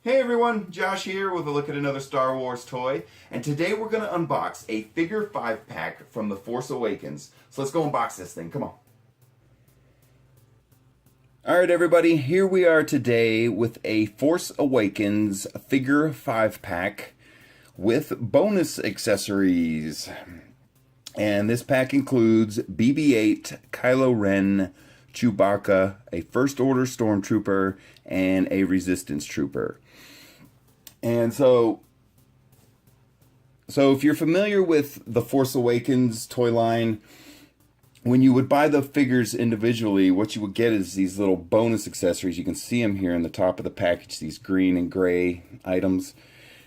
Hey everyone, Josh here with a look at another Star Wars toy, and today we're going to unbox a figure 5 pack from The Force Awakens. So let's go unbox this thing, come on. Alright everybody, here we are today with a Force Awakens figure 5 pack with bonus accessories. And this pack includes BB-8, Kylo Ren, Chewbacca, a First Order stormtrooper, and a Resistance trooper. And so if you're familiar with the Force Awakens toy line, when you would buy the figures individually, what you would get is these little bonus accessories. You can see them here in the top of the package, these green and gray items.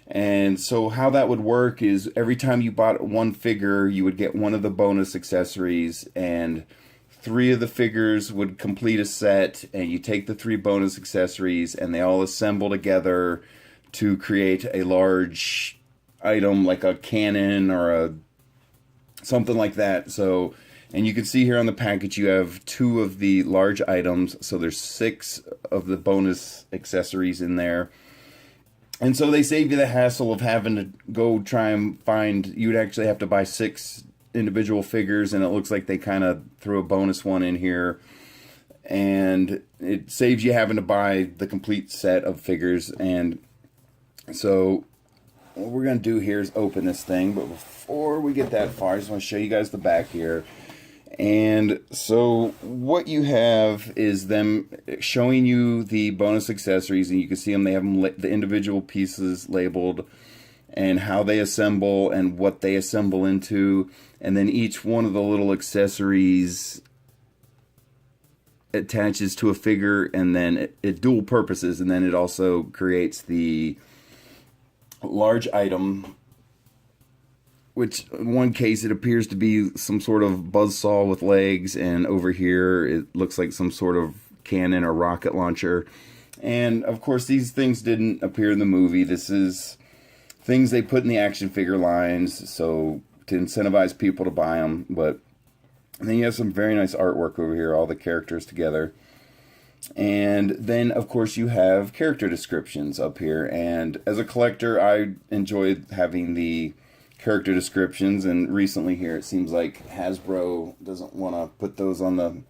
And so how that would work is every time you bought one figure, you would get one of the bonus accessories, and 3 of the figures would complete a set, and you take the 3 bonus accessories and they all assemble together to create a large item like a cannon or a something like that. So, and you can see here on the package you have 2 of the large items, so there's 6 of the bonus accessories in there. And so they save you the hassle of having to go try and find, you'd actually have to buy 6 individual figures, and it looks like they kind of threw a bonus one in here. And it saves you having to buy the complete set of figures. And so what we're going to do here is open this thing, but before we get that far, I just want to show you guys the back here. And so what you have is them showing you the bonus accessories, and you can see them, they have them, the individual pieces labeled and how they assemble and what they assemble into, and then each one of the little accessories attaches to a figure, and then it dual purposes, and then it also creates the large item, which in one case it appears to be some sort of buzzsaw with legs, and over here it looks like some sort of cannon or rocket launcher. And of course these things didn't appear in the movie. This is things they put in the action figure lines so to incentivize people to buy them. But then you have some very nice artwork over here, all the characters together. And then of course you have character descriptions up here, and as a collector I enjoyed having the character descriptions, and recently here it seems like Hasbro doesn't want to put those on the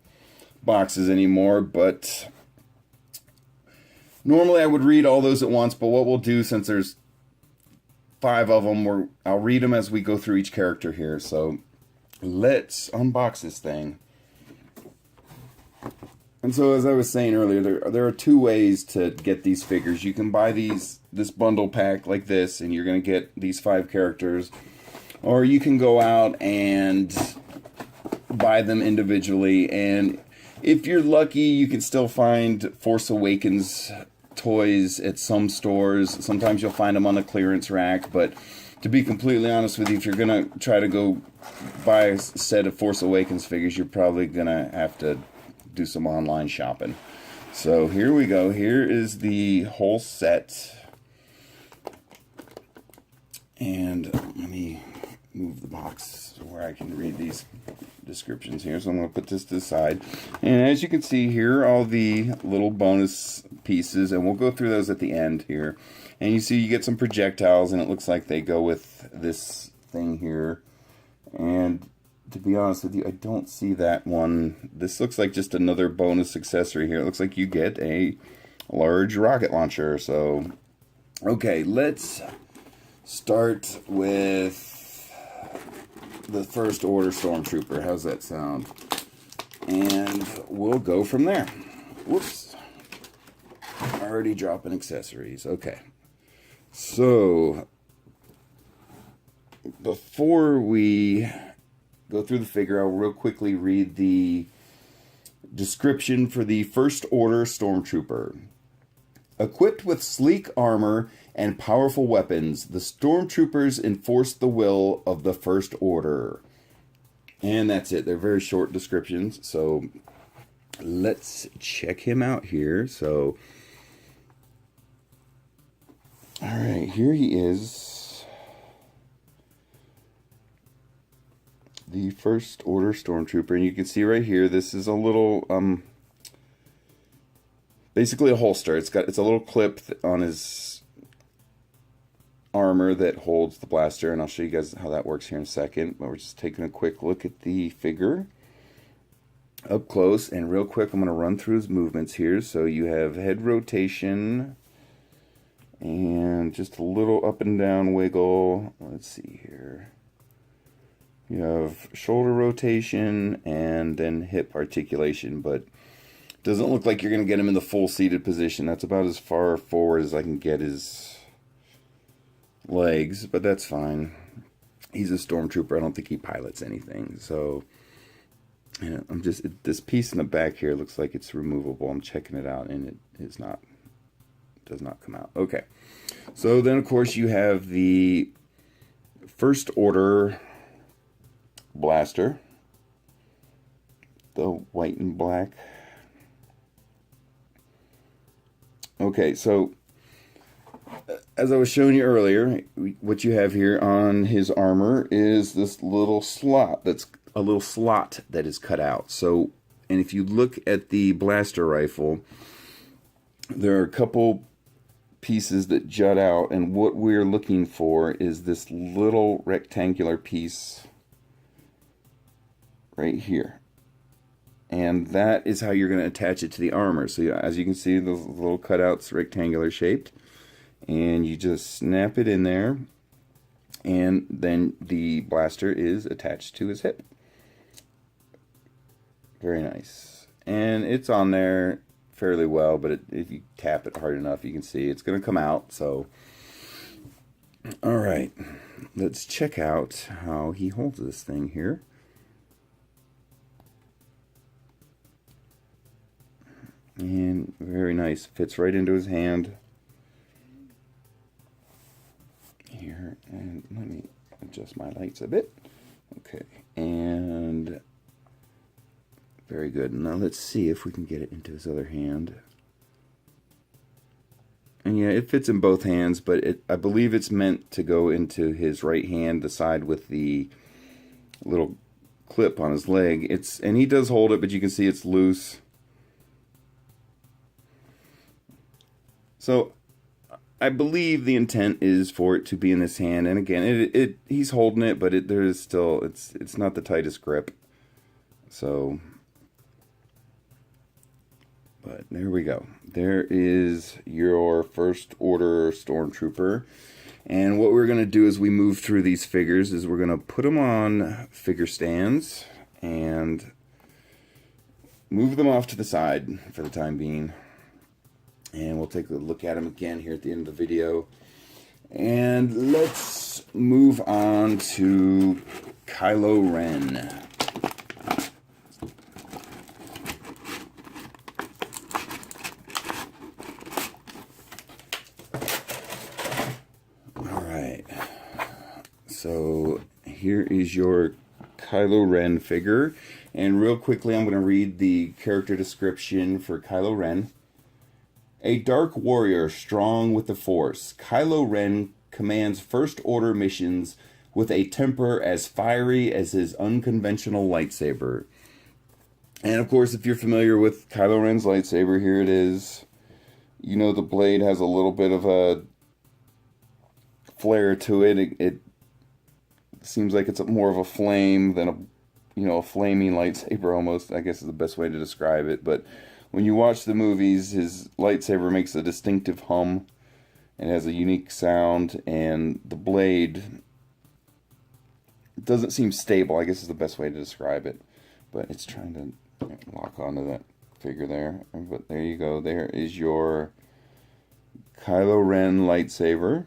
boxes anymore, but normally I would read all those at once. But what we'll do, since there's 5 of them, I'll read them as we go through each character here. So let's unbox this thing. And so as I was saying earlier, there are 2 ways to get these figures. You can buy this bundle pack like this, and you're going to get these 5 characters. Or you can go out and buy them individually. And if you're lucky, you can still find Force Awakens toys at some stores. Sometimes you'll find them on the clearance rack. But to be completely honest with you, if you're going to try to go buy a set of Force Awakens figures, you're probably going to have to do some online shopping. So here we go. Here is the whole set. And let me move the box where I can read these descriptions here. So I'm going to put this to the side. And as you can see here, all the little bonus pieces, and we'll go through those at the end here. And you see you get some projectiles, and it looks like they go with this thing here. And to be honest with you, I don't see that one. This looks like just another bonus accessory here. It looks like you get a large rocket launcher. So, okay, let's start with the First Order stormtrooper. How's that sound? And we'll go from there. Whoops. Already dropping accessories. Okay. So, before we go through the figure, I'll real quickly read the description for the First Order stormtrooper. Equipped with sleek armor and powerful weapons, the stormtroopers enforce the will of the First Order. And that's it. They're very short descriptions. So let's check him out here. So, all right, here he is. The First Order stormtrooper, and you can see right here, this is a little basically a holster. It's a little clip on his armor that holds the blaster, and I'll show you guys how that works here in a second. But we're just taking a quick look at the figure up close, and real quick I'm going to run through his movements here. So you have head rotation and just a little up and down wiggle. Let's see here. You have shoulder rotation and then hip articulation, but it doesn't look like you're going to get him in the full seated position. That's about as far forward as I can get his legs, but that's fine. He's a stormtrooper. I don't think he pilots anything. So, you know, this piece in the back here looks like it's removable. I'm checking it out, and it is not. Does not come out. Okay. So then, of course, you have the First Order blaster, the white and black. Okay, so as I was showing you earlier, what you have here on his armor is this little slot. That's a little slot that is cut out. So, and if you look at the blaster rifle, there are a couple pieces that jut out, and what we're looking for is this little rectangular piece right here, and that is how you're going to attach it to the armor. So as you can see, those little cutouts rectangular shaped, and you just snap it in there, and then the blaster is attached to his hip. Very nice, and it's on there fairly well, but if you tap it hard enough, you can see it's going to come out. So all right, let's check out how he holds this thing here. And very nice, fits right into his hand here. And let me adjust my lights a bit. Okay, and very good. Now let's see if we can get it into his other hand. And yeah, it fits in both hands, but I believe it's meant to go into his right hand, the side with the little clip on his leg. And he does hold it, but you can see it's loose. So I believe the intent is for it to be in his hand, and again, he's holding it, but there is still it's not the tightest grip. So, but there we go. There is your First Order Stormtrooper, and what we're going to do as we move through these figures is we're going to put them on figure stands and move them off to the side for the time being. And we'll take a look at him again here at the end of the video. And let's move on to Kylo Ren. Alright. So here is your Kylo Ren figure. And real quickly, I'm going to read the character description for Kylo Ren. A dark warrior strong with the Force, Kylo Ren commands First Order missions with a temper as fiery as his unconventional lightsaber. And of course, if you're familiar with Kylo Ren's lightsaber, here it is. You know the blade has a little bit of a flare to it. It seems like it's more of a flame than a flaming lightsaber almost, I guess is the best way to describe it. But when you watch the movies, his lightsaber makes a distinctive hum and has a unique sound, and the blade doesn't seem stable, I guess is the best way to describe it. But it's trying to lock onto that figure there. But there you go. There is your Kylo Ren lightsaber.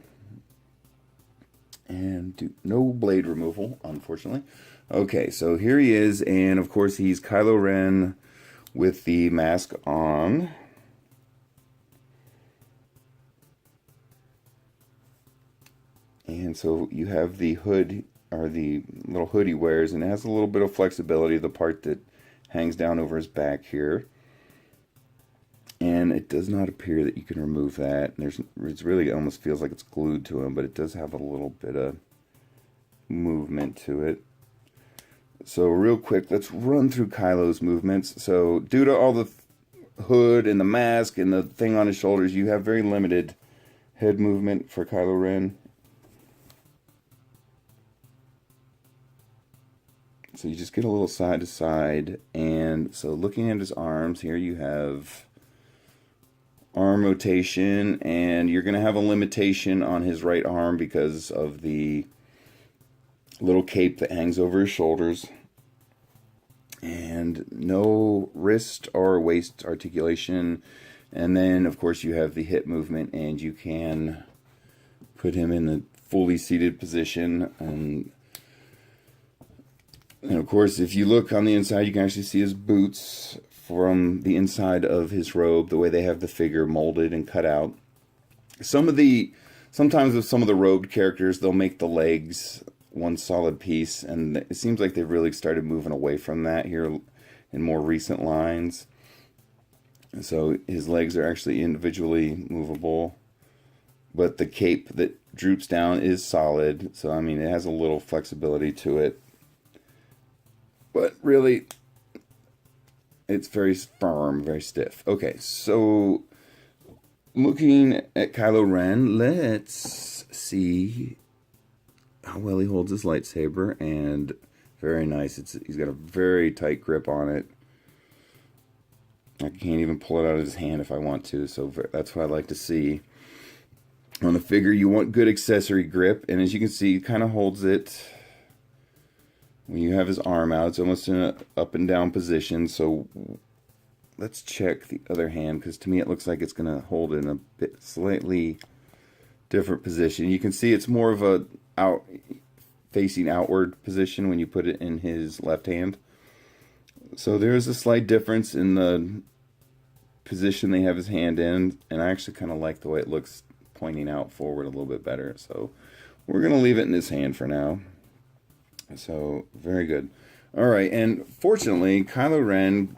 And no blade removal, unfortunately. Okay, so here he is, and of course he's Kylo Ren with the mask on. And so you have the hood, or the little hood he wears, and it has a little bit of flexibility, the part that hangs down over his back here. And it does not appear that you can remove that. It's really almost feels like it's glued to him, but it does have a little bit of movement to it. So real quick, let's run through Kylo's movements. So due to all the hood and the mask and the thing on his shoulders, you have very limited head movement for Kylo Ren. So you just get a little side to side. And so looking at his arms, here you have arm rotation, and you're going to have a limitation on his right arm because of the little cape that hangs over his shoulders. And no wrist or waist articulation. And then, of course, you have the hip movement, and you can put him in a fully seated position. And of course, if you look on the inside, you can actually see his boots from the inside of his robe, the way they have the figure molded and cut out. Sometimes with some of the robed characters, they'll make the legs one solid piece, and it seems like they've really started moving away from that here in more recent lines. And so his legs are actually individually movable, but the cape that droops down is solid, so I mean it has a little flexibility to it, but really it's very firm, very stiff. Okay, so looking at Kylo Ren, let's see how well he holds his lightsaber, and very nice. He's got a very tight grip on it. I can't even pull it out of his hand if I want to, so that's what I like to see. On the figure, you want good accessory grip, and as you can see, he kind of holds it. When you have his arm out, it's almost in an up and down position. So let's check the other hand, because to me it looks like it's going to hold in a bit slightly different position. You can see it's more of a facing outward position when you put it in his left hand. So there's a slight difference in the position they have his hand in, and I actually kind of like the way it looks pointing out forward a little bit better. So we're going to leave it in his hand for now. So, very good. Alright, and fortunately, Kylo Ren,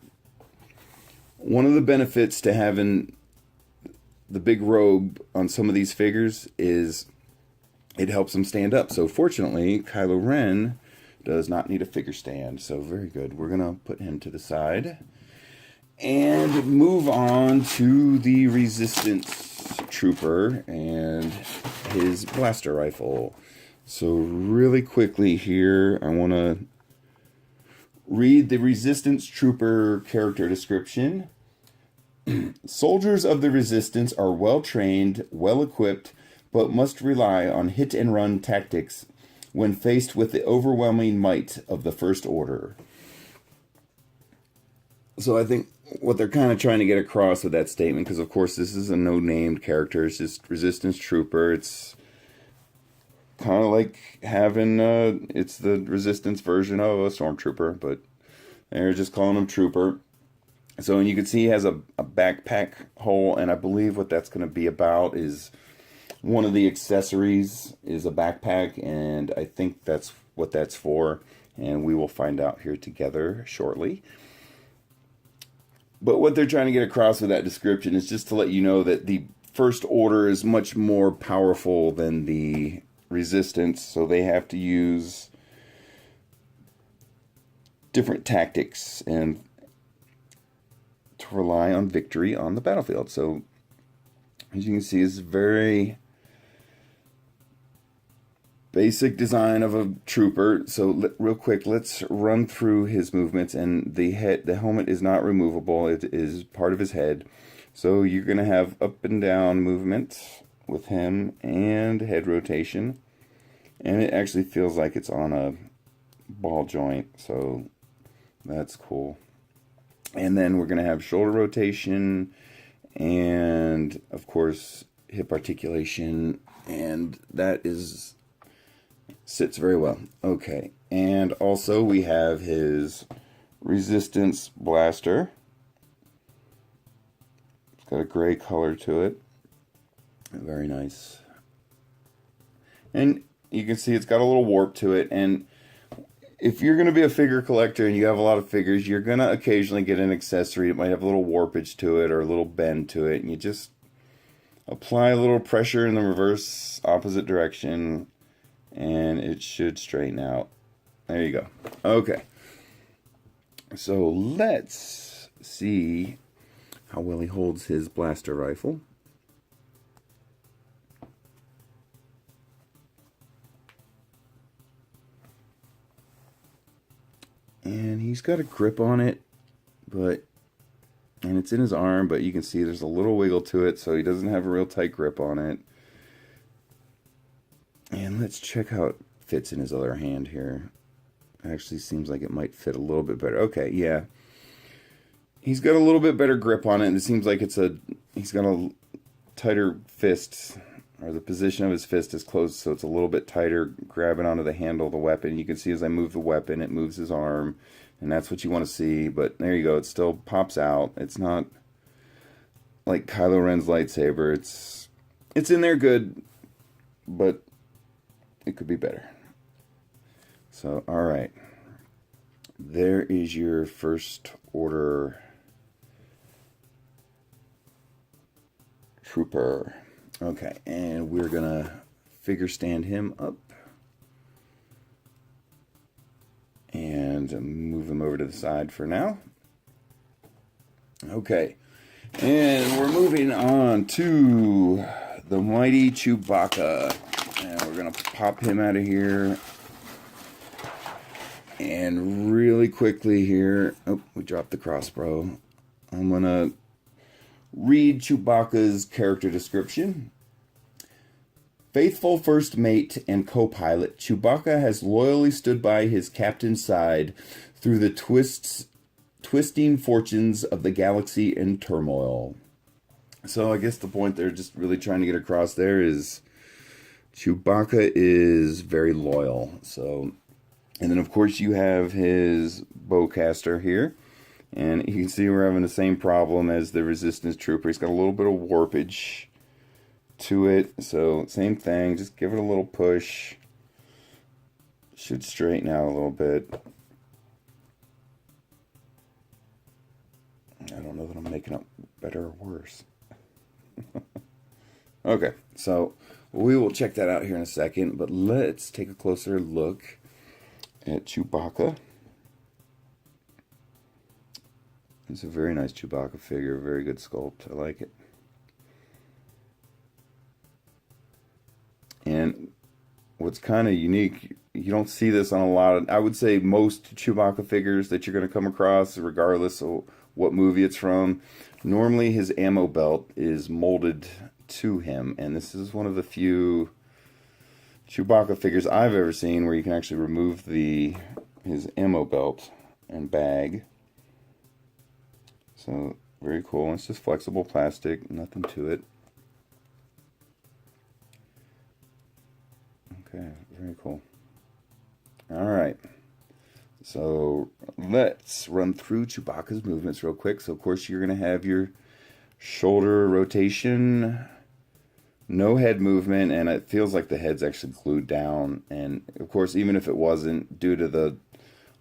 one of the benefits to having the big robe on some of these figures is it helps him stand up. So, fortunately, Kylo Ren does not need a figure stand. So, very good. We're going to put him to the side and move on to the Resistance Trooper and his blaster rifle. So really quickly here, I want to read the Resistance Trooper character description. Soldiers of the Resistance are well trained, well equipped, but must rely on hit-and-run tactics when faced with the overwhelming might of the First Order. So I think what they're kind of trying to get across with that statement, because of course this is a no-named character, it's just Resistance Trooper, it's kind of like having, it's the Resistance version of a stormtrooper, but they're just calling him Trooper. So, and you can see he has a backpack hole, and I believe what that's going to be about is one of the accessories is a backpack, and I think that's what that's for, and we will find out here together shortly. But what they're trying to get across with that description is just to let you know that the First Order is much more powerful than the Resistance, so they have to use different tactics and to rely on victory on the battlefield. So as you can see, it's very basic design of a trooper. So real quick, let's run through his movements. And the helmet is not removable, it is part of his head. So you're going to have up and down movement with him and head rotation, and it actually feels like it's on a ball joint, so that's cool. And then we're going to have shoulder rotation and of course hip articulation, and that sits very well. Okay, and also we have his Resistance blaster. It's got a gray color to it. Very nice. And you can see it's got a little warp to it. And if you're going to be a figure collector and you have a lot of figures, you're going to occasionally get an accessory that might have a little warpage to it or a little bend to it. And you just apply a little pressure in the reverse opposite direction, and it should straighten out. There you go. Okay. So let's see how well he holds his blaster rifle. And he's got a grip on it, and it's in his arm, but you can see there's a little wiggle to it, so he doesn't have a real tight grip on it. And let's check how it fits in his other hand here. Actually seems like it might fit a little bit better. Okay, yeah. He's got a little bit better grip on it, and it seems like he's got a tighter fist, or the position of his fist is closed, so it's a little bit tighter, grabbing onto the handle of the weapon. You can see as I move the weapon, it moves his arm, and that's what you want to see. But there you go, it still pops out. It's not like Kylo Ren's lightsaber. It's in there good, but it could be better. So, alright. There is your first order trooper. Okay, and we're gonna figure stand him up and move him over to the side for now. Okay, and we're moving on to the mighty Chewbacca, and we're gonna pop him out of here. And really quickly here, oh, we dropped the crossbow. I'm gonna read Chewbacca's character description. Faithful first mate and co-pilot, Chewbacca has loyally stood by his captain's side through the twisting fortunes of the galaxy in turmoil. So I guess the point they're just really trying to get across there is Chewbacca is very loyal. So, and then of course you have his bowcaster here. And you can see we're having the same problem as the Resistance Trooper. He's got a little bit of warpage to it. So same thing, just give it a little push. Should straighten out a little bit. I don't know that I'm making it better or worse. Okay, so we will check that out here in a second. But let's take a closer look at Chewbacca. It's a very nice Chewbacca figure, very good sculpt. I like it. And what's kind of unique, you don't see this on a lot of, I would say most Chewbacca figures that you're going to come across, regardless of what movie it's from, normally his ammo belt is molded to him. And this is one of the few Chewbacca figures I've ever seen where you can actually remove his ammo belt and bag. So, very cool. It's just flexible plastic, nothing to it. Okay, very cool. Alright. So, let's run through Chewbacca's movements real quick. So, of course, you're going to have your shoulder rotation, no head movement, and it feels like the head's actually glued down. And, of course, even if it wasn't, due to the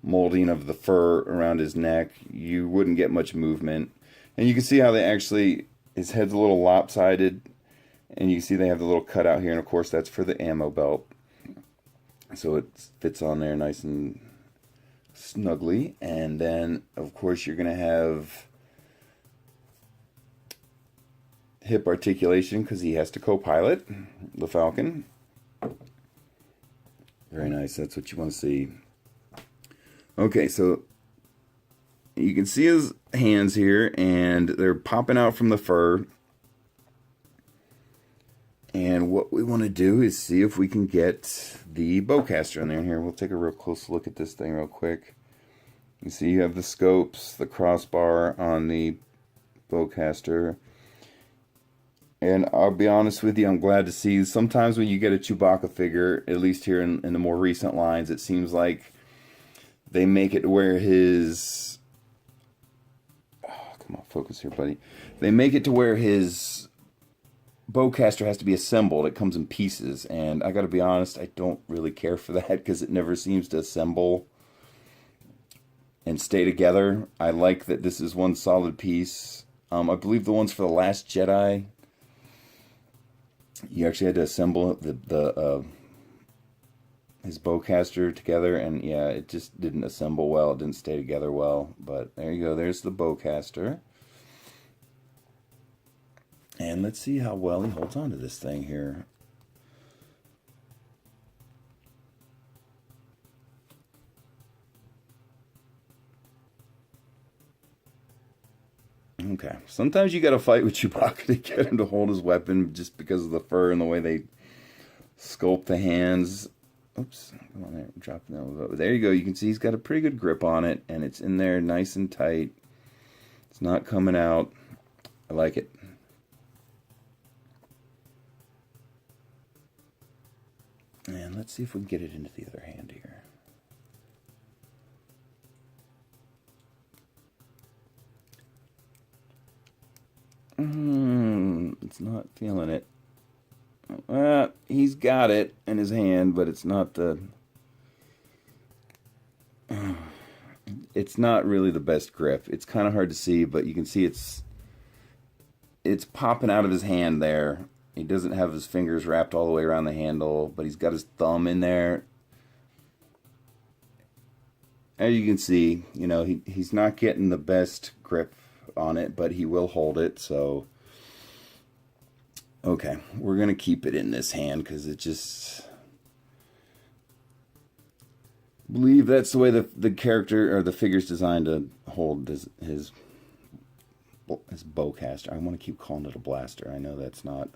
molding of the fur around his neck, you wouldn't get much movement. And you can see how his head's a little lopsided, and you can see they have the little cutout here, and of course that's for the ammo belt. So it fits on there nice and snugly. And then of course you're going to have hip articulation because he has to co-pilot the Falcon. Very nice, that's what you want to see. Okay, so you can see his hands here, and they're popping out from the fur. And what we want to do is see if we can get the bowcaster in there. And here, we'll take a real close look at this thing real quick. You see you have the scopes, the crossbar on the bowcaster. And I'll be honest with you, I'm glad to see, sometimes when you get a Chewbacca figure, at least here in the more recent lines, it seems like they make it to where his... Oh, come on, focus here, buddy. They make it to where his bowcaster has to be assembled. It comes in pieces. And I gotta be honest, I don't really care for that because it never seems to assemble and stay together. I like that this is one solid piece. I believe the ones for The Last Jedi, you actually had to assemble his bowcaster together, and yeah, it just didn't assemble well. It didn't stay together well, but there you go. There's the bowcaster. And let's see how well he holds on to this thing here. Okay, sometimes you gotta fight with Chewbacca to get him to hold his weapon just because of the fur and the way they sculpt the hands. Oops, come on there, drop that. There you go, you can see he's got a pretty good grip on it, and it's in there nice and tight. It's not coming out. I like it. And let's see if we can get it into the other hand here. It's not feeling it. He's got it in his hand, but it's not the... It's not really the best grip. It's kind of hard to see, but you can see it's popping out of his hand there. He doesn't have his fingers wrapped all the way around the handle, but he's got his thumb in there. As you can see, you know, he's not getting the best grip on it, but he will hold it, so... Okay, we're going to keep it in this hand because it just... I believe that's the way the character or the figure's designed to hold his bowcaster. I want to keep calling it a blaster. I know that's not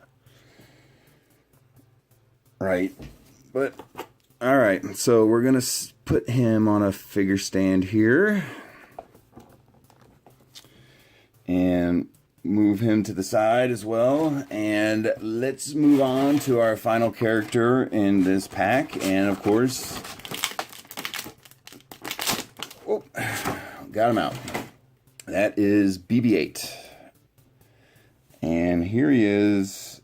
right, but all right. So we're gonna put him on a figure stand here and move him to the side as well. And let's move on to our final character in this pack, and of course. Oh, got him out. That is BB-8. And here he is.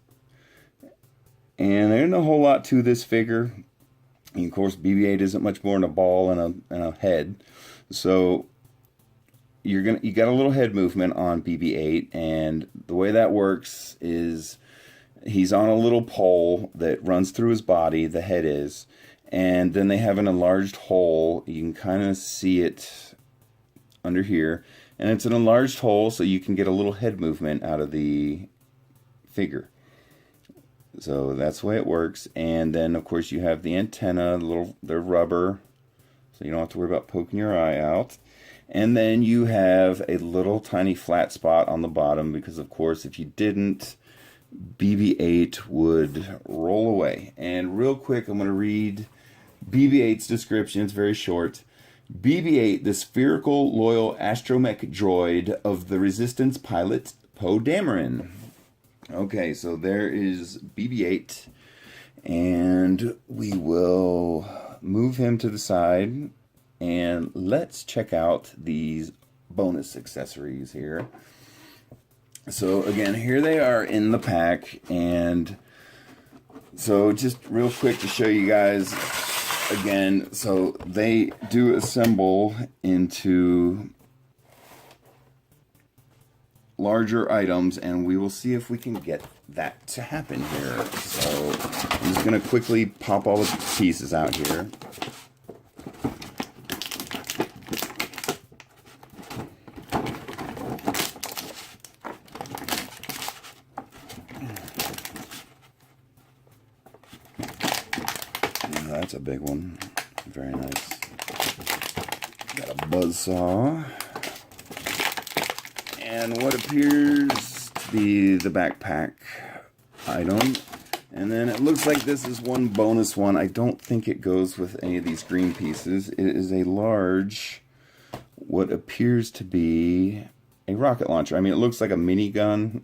And there isn't a whole lot to this figure. And of course, BB-8 isn't much more than a ball and a head. So you got a little head movement on BB-8, and the way that works is he's on a little pole that runs through his body, the head is. And then they have an enlarged hole. You can kind of see it under here. And it's an enlarged hole, so you can get a little head movement out of the figure. So that's the way it works. And then, of course, you have the antenna. They're rubber, so you don't have to worry about poking your eye out. And then you have a little tiny flat spot on the bottom, because, of course, if you didn't, BB-8 would roll away. And real quick, I'm going to read BB-8's description. It's very short. BB-8, the spherical, loyal astromech droid of the Resistance pilot Poe Dameron. Okay, so there is BB-8, and we will move him to the side, and let's check out these bonus accessories here. So again, here they are in the pack, and so just real quick to show you guys again, so they do assemble into larger items, and we will see if we can get that to happen here. So I'm just going to quickly pop all the pieces out here. That's a big one. Very nice. Got a buzzsaw. And what appears to be the backpack item. And then it looks like this is one bonus one. I don't think it goes with any of these green pieces. It is a large, what appears to be a rocket launcher. I mean, it looks like a minigun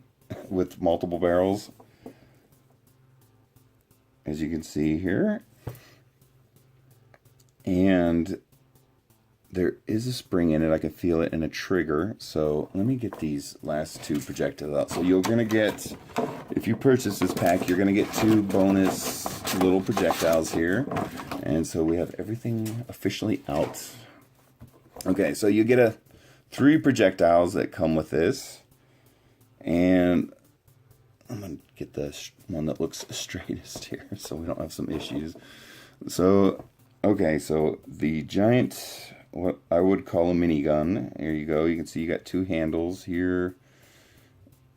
with multiple barrels, as you can see here. And there is a spring in it. I can feel it, and a trigger. So let me get these last two projectiles out. So you're going to get, if you purchase this pack, you're going to get 2 bonus little projectiles here. And so we have everything officially out. Okay, so you get 3 projectiles that come with this. And I'm going to get the one that looks straightest here so we don't have some issues. So, okay, so the giant, what I would call a minigun. Here you go. You can see you got 2 handles here.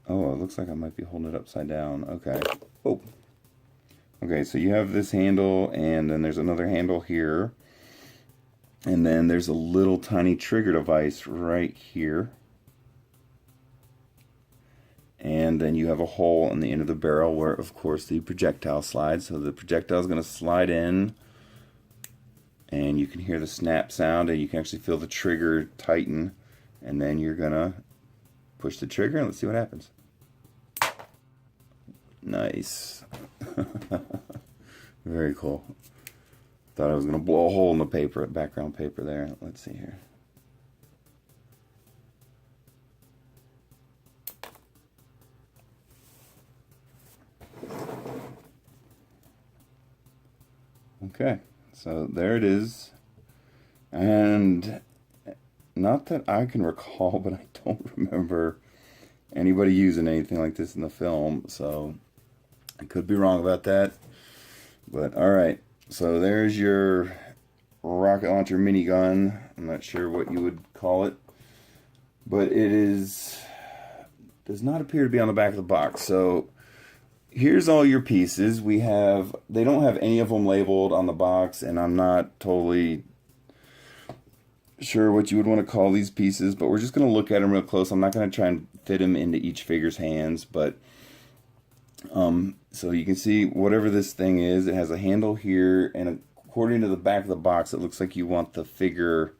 Oh, it looks like I might be holding it upside down. Okay. Oh. Okay, so you have this handle, and then there's another handle here. And then there's a little tiny trigger device right here. And then you have a hole on the end of the barrel where, of course, the projectile slides. So the projectile is going to slide in, and you can hear the snap sound, and you can actually feel the trigger tighten. And then you're going to push the trigger, and let's see what happens. Nice. Very cool. Thought I was going to blow a hole in the paper, background paper there. Let's see here. Okay, so there it is. And not that I can recall, but I don't remember anybody using anything like this in the film, so I could be wrong about that. But alright, so there's your rocket launcher minigun. I'm not sure what you would call it, but it does not appear to be on the back of the box. So here's all your pieces. They don't have any of them labeled on the box, and I'm not totally sure what you would want to call these pieces, but we're just going to look at them real close. I'm not going to try and fit them into each figure's hands, but so you can see whatever this thing is, it has a handle here, and according to the back of the box, it looks like you want the figure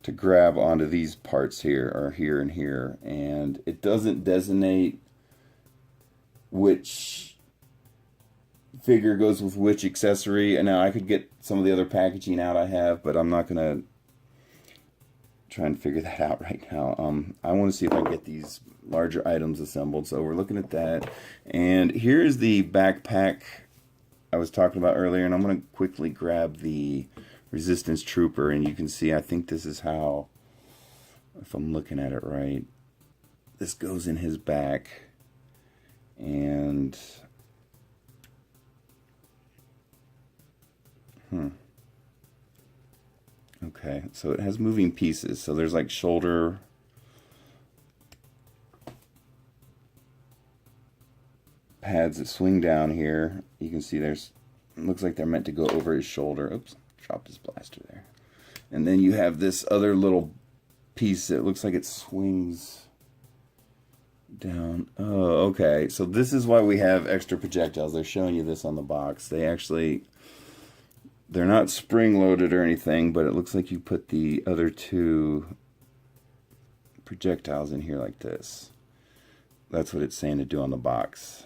to grab onto these parts here, or here and here, and it doesn't designate which figure goes with which accessory. And now I could get some of the other packaging out I have, but I'm not going to try and figure that out right now. I want to see if I can get these larger items assembled. So we're looking at that. And here's the backpack I was talking about earlier, and I'm going to quickly grab the Resistance Trooper, and you can see, I think this is how, if I'm looking at it right, this goes in his back. And okay, so it has moving pieces. So there's like shoulder pads that swing down here. You can see it looks like they're meant to go over his shoulder. Oops, dropped his blaster there. And then you have this other little piece that looks like it swings down. Oh, okay. So this is why we have extra projectiles. They're showing you this on the box. They're not spring-loaded or anything, but it looks like you put the other two projectiles in here like this. That's what it's saying to do on the box.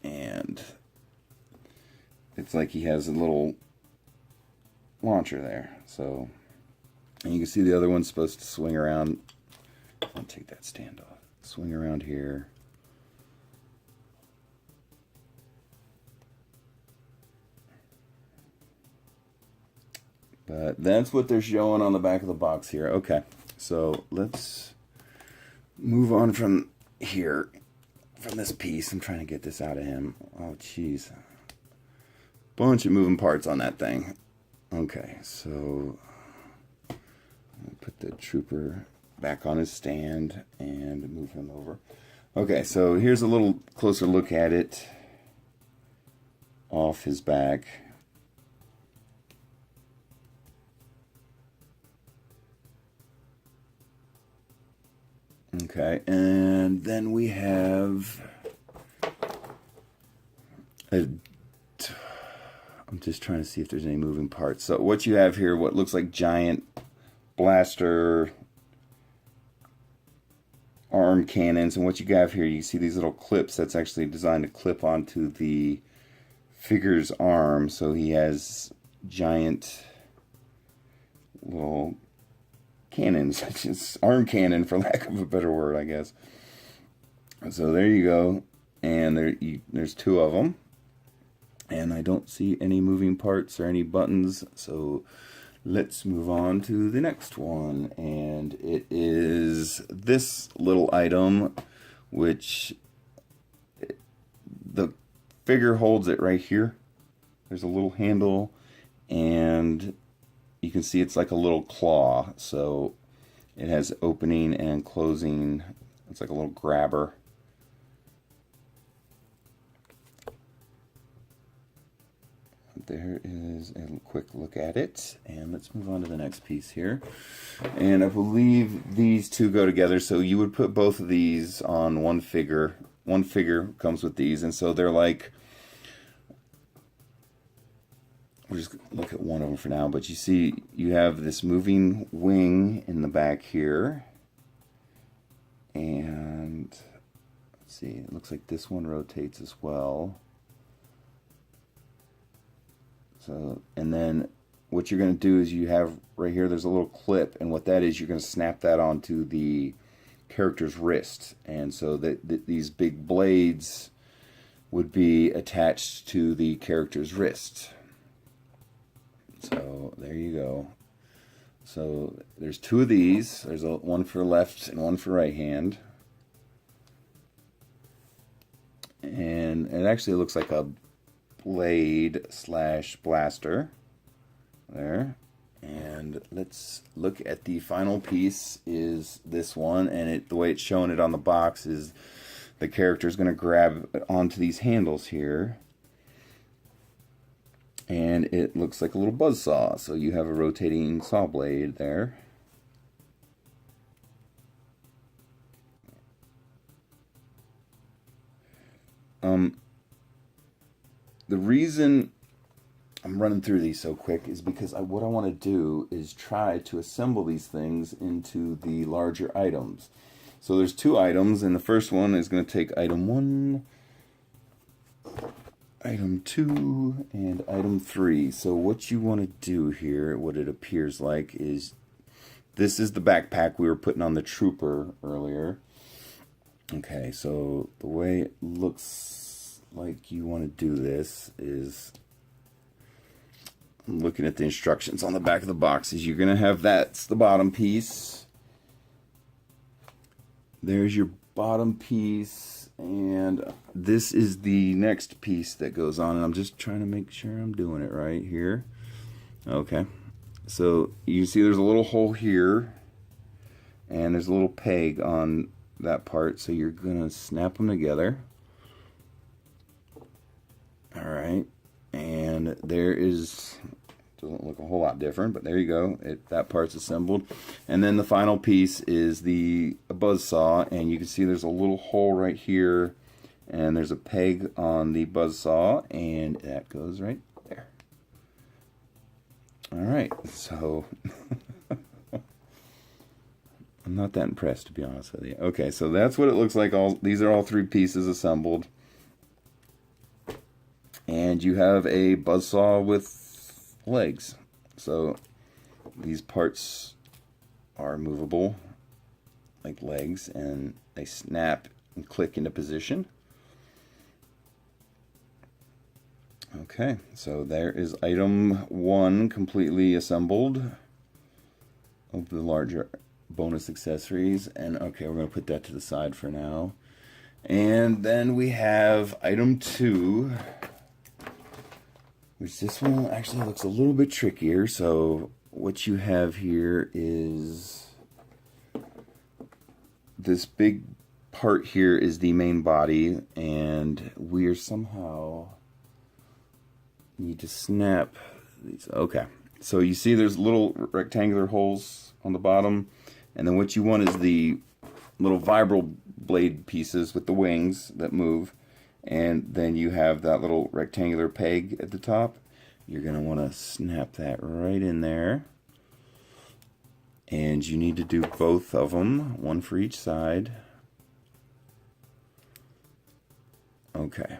And it's like he has a little launcher there. So, and you can see the other one's supposed to swing around. I'll take that stand off. Swing around here. But that's what they're showing on the back of the box here. Okay, so let's move on from here, from this piece. I'm trying to get this out of him. Oh, jeez. Bunch of moving parts on that thing. Okay, so I'll put the trooper back on his stand and move him over. Okay, so here's a little closer look at it off his back. Okay, and then we have I'm just trying to see if there's any moving parts. So what you have here, what looks like giant blaster arm cannons, and what you have here, you see these little clips that's actually designed to clip onto the figure's arm. So he has giant little cannons, just arm cannon for lack of a better word, I guess. So there you go, and there's two of them, and I don't see any moving parts or any buttons. So let's move on to the next one, and it is this little item, which the figure holds it right here. There's a little handle, and you can see it's like a little claw. So It has opening and closing. It's like a little grabber. There is a quick look at it, and let's move on to the next piece here. And I believe these two go together, so you would put both of these on one figure. One figure comes with these, and so they're like, we'll just look at one of them for now, but you see you have this moving wing in the back here, and let's see, it looks like this one rotates as well. So, and then what you're going to do is you have right here, there's a little clip, and what that is, you're going to snap that onto the character's wrist, and so that these big blades would be attached to the character's wrist. So there you go. So there's two of these. There's one for left and one for right hand. And it actually looks like a blade slash blaster there. And let's look at the final piece is this one, and the way it's showing it on the box is the character is going to grab onto these handles here, and it looks like a little buzzsaw. So you have a rotating saw blade there. The reason I'm running through these so quick is because what I want to do is try to assemble these things into the larger items. So there's two items, and the first one is going to take item 1, item 2, and item 3. So what you want to do here, what it appears like, is this is the backpack we were putting on the trooper earlier. Okay, so the way it looks like you want to do this is, I'm looking at the instructions on the back of the boxes. You're going to have that's the bottom piece. There's your bottom piece, and this is the next piece that goes on, and I'm just trying to make sure I'm doing it right here. Okay, so you see there's a little hole here, and there's a little peg on that part, so you're gonna snap them together. All right, and there is, doesn't look a whole lot different, but there you go. That part's assembled. And then the final piece is the buzzsaw, and you can see there's a little hole right here, and there's a peg on the buzzsaw, and that goes right there. All right, so I'm not that impressed, to be honest with you. Okay, so that's what it looks like. These are all 3 pieces assembled. And you have a buzzsaw with legs. So these parts are movable like legs, and they snap and click into position. Okay, so there is item 1 completely assembled of the larger bonus accessories. And okay, we're going to put that to the side for now. And then we have item 2, which this one actually looks a little bit trickier. So what you have here is this big part here is the main body, and we are somehow need to snap these. Okay, so you see there's little rectangular holes on the bottom, and then what you want is the little vibral blade pieces with the wings that move. And then you have that little rectangular peg at the top. You're going to want to snap that right in there. And you need to do both of them, one for each side. Okay.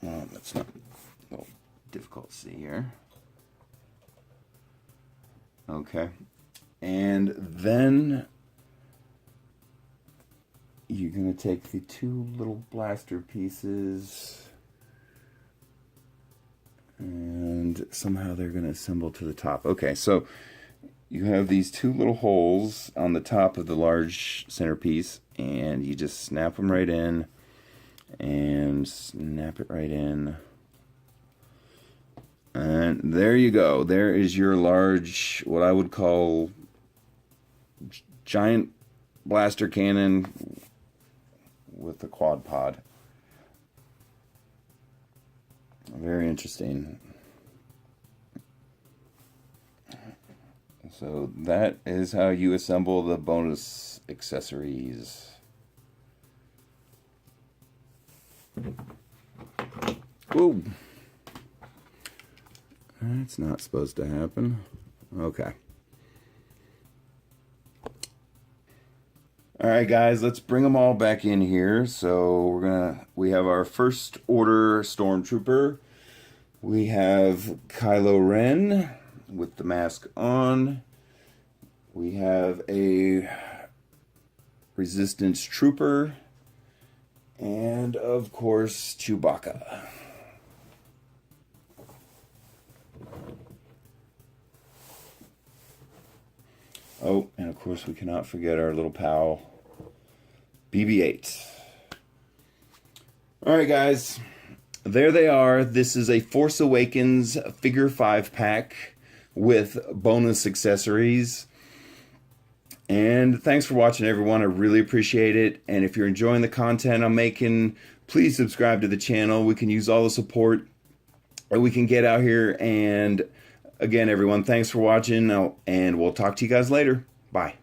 Well, that's not a little difficult to see here. Okay. And then you're going to take the 2 little blaster pieces, and somehow they're going to assemble to the top. Okay, so you have these 2 little holes on the top of the large centerpiece, and you just snap them right in, and snap it right in. And there you go. There is your large, what I would call giant blaster cannon with the quad pod. Very interesting. So that is how you assemble the bonus accessories. Whoa. That's not supposed to happen. Okay. Alright guys, let's bring them all back in here. So we have our first order stormtrooper. We have Kylo Ren with the mask on. We have a resistance trooper. And of course, Chewbacca. Oh, and of course we cannot forget our little pal, BB-8. Alright guys, there they are. This is a Force Awakens figure 5 pack with bonus accessories. And thanks for watching everyone, I really appreciate it. And if you're enjoying the content I'm making, please subscribe to the channel. We can use all the support that we can get out here. And again, everyone, thanks for watching, and we'll talk to you guys later. Bye.